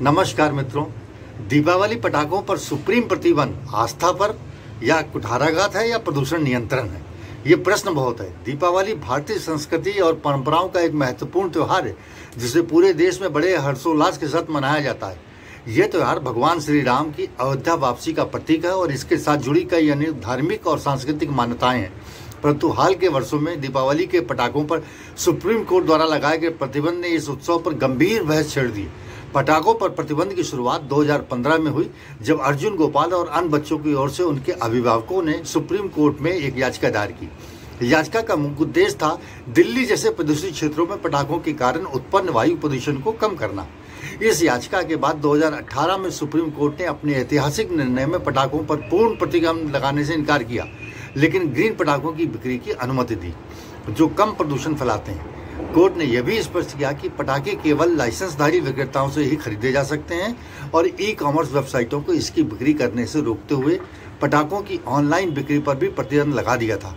नमस्कार मित्रों, दीपावली पटाखों पर सुप्रीम प्रतिबंध आस्था पर या कुठाराघात है या प्रदूषण नियंत्रण है? ये प्रश्न बहुत है। दीपावली भारतीय संस्कृति और परंपराओं का एक महत्वपूर्ण त्यौहार है जिसे पूरे देश में बड़े हर्षोल्लास के साथ मनाया जाता है। यह त्यौहार भगवान श्री राम की अयोध्या वापसी का प्रतीक है और इसके साथ जुड़ी कई अन्य धार्मिक और सांस्कृतिक मान्यताएं हैं। परंतु हाल के वर्षों में दीपावली के पटाखों पर सुप्रीम कोर्ट द्वारा लगाए गए प्रतिबंध ने इस उत्सव पर गंभीर बहस छेड़ दी। पटाखों पर प्रतिबंध की शुरुआत 2015 में हुई, जब अर्जुन गोपाल और अन्य बच्चों की ओर से उनके अभिभावकों ने सुप्रीम कोर्ट में एक याचिका दायर की। याचिका का मुख्य उद्देश्य था दिल्ली जैसे प्रदूषित क्षेत्रों में पटाखों के कारण उत्पन्न वायु प्रदूषण को कम करना। इस याचिका के बाद 2018 में सुप्रीम कोर्ट ने अपने ऐतिहासिक निर्णय में पटाखों पर पूर्ण प्रतिबंध लगाने से इनकार किया, लेकिन ग्रीन पटाखों की बिक्री की अनुमति दी जो कम प्रदूषण फैलाते हैं। कोर्ट ने यह भी स्पष्ट किया कि पटाखे केवल लाइसेंसधारी विक्रेताओं से ही खरीदे जा सकते हैं और ई-कॉमर्स वेबसाइटों को इसकी बिक्री करने से रोकते हुए पटाखों की ऑनलाइन बिक्री पर भी प्रतिबंध लगा दिया था।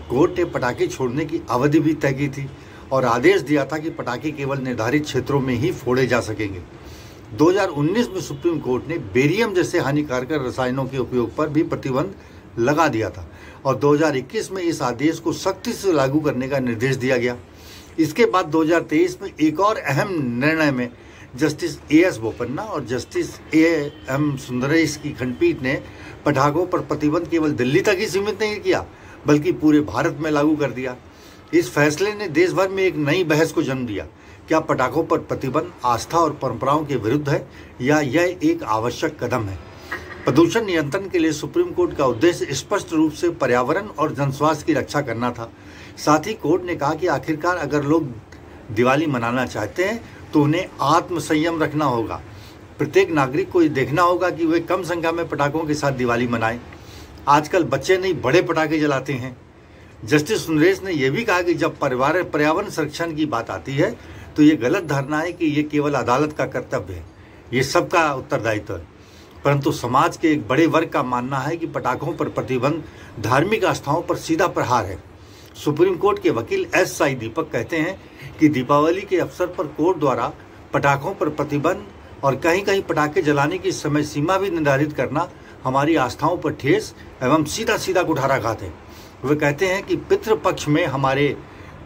कोर्ट ने पटाखे छोड़ने की अवधि भी तय की थी और आदेश दिया था कि पटाखे केवल निर्धारित क्षेत्रों में ही फोड़े जा सकेंगे। 2019 में सुप्रीम कोर्ट ने बेरियम जैसे हानिकारक रसायनों के उपयोग पर भी प्रतिबंध लगा दिया था और 2021 में इस आदेश को सख्ती से लागू करने का निर्देश दिया गया। इसके बाद 2023 में एक और अहम निर्णय में जस्टिस ए.एस. बोपन्ना और जस्टिस ए.एम. सुंदरेश की खंडपीठ ने पटाखों पर प्रतिबंध केवल दिल्ली तक ही सीमित नहीं किया बल्कि पूरे भारत में लागू कर दिया। इस फैसले ने देश भर में एक नई बहस को जन्म दिया। क्या पटाखों पर प्रतिबंध आस्था और परंपराओं के विरुद्ध है या यह एक आवश्यक कदम है? प्रदूषण नियंत्रण के लिए सुप्रीम कोर्ट का उद्देश्य स्पष्ट रूप से पर्यावरण और जनस्वास्थ्य की रक्षा करना था। साथ ही कोर्ट ने कहा कि आखिरकार अगर लोग दिवाली मनाना चाहते हैं तो उन्हें आत्मसंयम रखना होगा। प्रत्येक नागरिक को ये देखना होगा कि वे कम संख्या में पटाखों के साथ दिवाली मनाएं। आजकल बच्चे नहीं बड़े पटाखे जलाते हैं। जस्टिस सुंदरेश ने यह भी कहा कि जब पर्यावरण संरक्षण की बात आती है तो ये गलत धारणा है कि ये केवल अदालत का कर्तव्य है, ये सबका उत्तरदायित्व है। परंतु समाज के एक बड़े वर्ग का मानना है कि पटाखों पर प्रतिबंध धार्मिक आस्थाओं पर सीधा प्रहार है। सुप्रीम कोर्ट के वकील एस.आई. दीपक कहते हैं कि दीपावली के अवसर पर कोर्ट द्वारा पटाखों पर प्रतिबंध और कहीं कहीं पटाखे जलाने की समय सीमा भी निर्धारित करना हमारी आस्थाओं पर ठेस एवं सीधा कुठाराघात है। वे कहते हैं कि पितृपक्ष में हमारे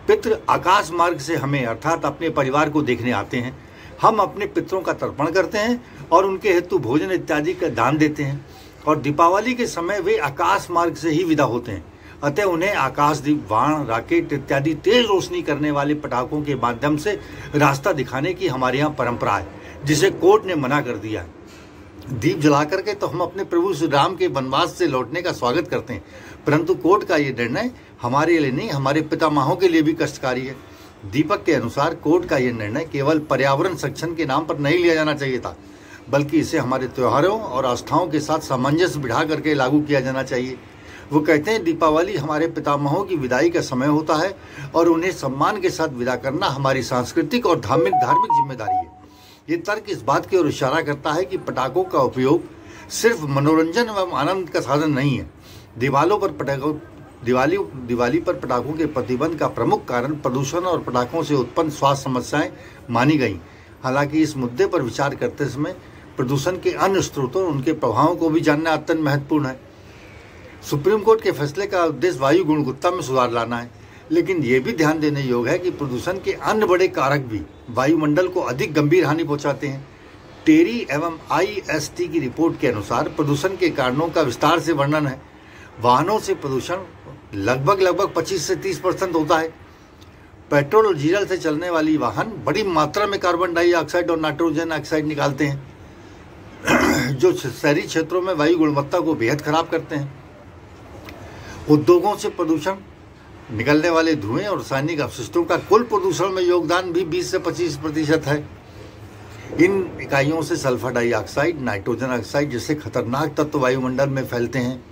पितृ आकाश मार्ग से हमें अर्थात अपने परिवार को देखने आते हैं। हम अपने पितरों का तर्पण करते हैं और उनके हेतु भोजन इत्यादि का दान देते हैं और दीपावली के समय वे आकाश मार्ग से ही विदा होते हैं। अतः उन्हें आकाशदीप, बाण, रॉकेट इत्यादि तेज रोशनी करने वाले पटाखों के माध्यम से रास्ता दिखाने की हमारे यहाँ परंपरा है, जिसे कोर्ट ने मना कर दिया है। दीप जला करके तो हम अपने प्रभु श्री राम के वनवास से लौटने का स्वागत करते हैं, परंतु कोर्ट का ये निर्णय हमारे लिए नहीं, हमारे पितामहों के लिए भी कष्टकारी है। दीपक के अनुसार कोर्ट का यह निर्णय केवल पर्यावरण संरक्षण के नाम पर नहीं लिया जाना चाहिए था, बल्कि इसे हमारे त्योहारों और आस्थाओं के साथ सामंजस्य बिठा करके लागू किया जाना चाहिए। वो कहते हैं दीपावली हमारे पितामहों की विदाई का समय होता है और उन्हें सम्मान के साथ विदा करना हमारी सांस्कृतिक और धार्मिक जिम्मेदारी है। ये तर्क इस बात की ओर इशारा करता है कि पटाखों का उपयोग सिर्फ मनोरंजन एवं आनंद का साधन नहीं है। दिवाली पर पटाखों के प्रतिबंध का प्रमुख कारण प्रदूषण और पटाखों से उत्पन्न स्वास्थ्य समस्याएं मानी गई। हालांकि इस मुद्दे पर विचार करते समय प्रदूषण के अन्य स्रोतों और उनके प्रभावों को भी जानना अत्यंत महत्वपूर्ण है। सुप्रीम कोर्ट के फैसले का उद्देश्य वायु गुणवत्ता में सुधार लाना है, लेकिन यह भी ध्यान देने योग्य है कि प्रदूषण के अन्य बड़े कारक भी वायुमंडल को अधिक गंभीर हानि पहुंचाते हैं। टेरी एवं IST की रिपोर्ट के अनुसार प्रदूषण के कारणों का विस्तार से वर्णन है। वाहनों से प्रदूषण लगभग 25 से 30% होता है। पेट्रोल और डीजल से चलने वाली वाहन बड़ी मात्रा में कार्बन डाइऑक्साइड और नाइट्रोजन ऑक्साइड निकालते हैं जो शहरी क्षेत्रों में वायु गुणवत्ता को बेहद खराब करते हैं। उद्योगों से प्रदूषण निकलने वाले धुएं और रासायनिक अपशिष्टों का कुल प्रदूषण में योगदान भी 20 से 25% है। इन इकाइयों से सल्फर डाइऑक्साइड, नाइट्रोजन ऑक्साइड जैसे खतरनाक तत्व वायुमंडल में फैलते हैं,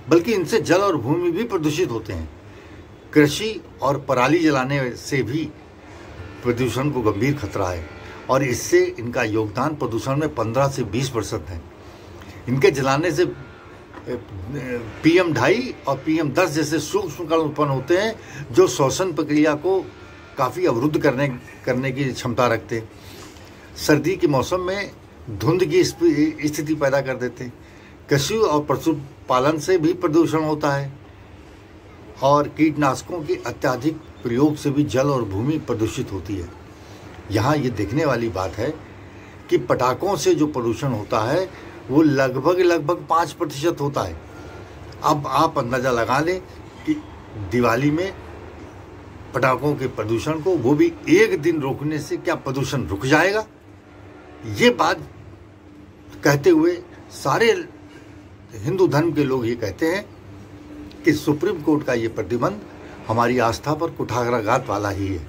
बल्कि इनसे जल और भूमि भी प्रदूषित होते हैं। कृषि और पराली जलाने से भी प्रदूषण को गंभीर खतरा है और इससे इनका योगदान प्रदूषण में 15 से 20% है। इनके जलाने से PM2.5 और PM10 जैसे सूक्ष्म कण उत्पन्न होते हैं जो श्वसन प्रक्रिया को काफ़ी अवरुद्ध करने की क्षमता रखते हैं। सर्दी के मौसम में धुंध की स्थिति पैदा कर देते हैं। कृषि और पशुपालन से भी प्रदूषण होता है और कीटनाशकों के अत्यधिक प्रयोग से भी जल और भूमि प्रदूषित होती है। यहाँ ये देखने वाली बात है कि पटाखों से जो प्रदूषण होता है वो लगभग 5% होता है। अब आप अंदाज़ा लगा लें कि दिवाली में पटाखों के प्रदूषण को वो भी एक दिन रोकने से क्या प्रदूषण रुक जाएगा? ये बात कहते हुए सारे हिंदू धर्म के लोग ये कहते हैं कि सुप्रीम कोर्ट का ये प्रतिबंध हमारी आस्था पर कुठाराघात वाला ही है।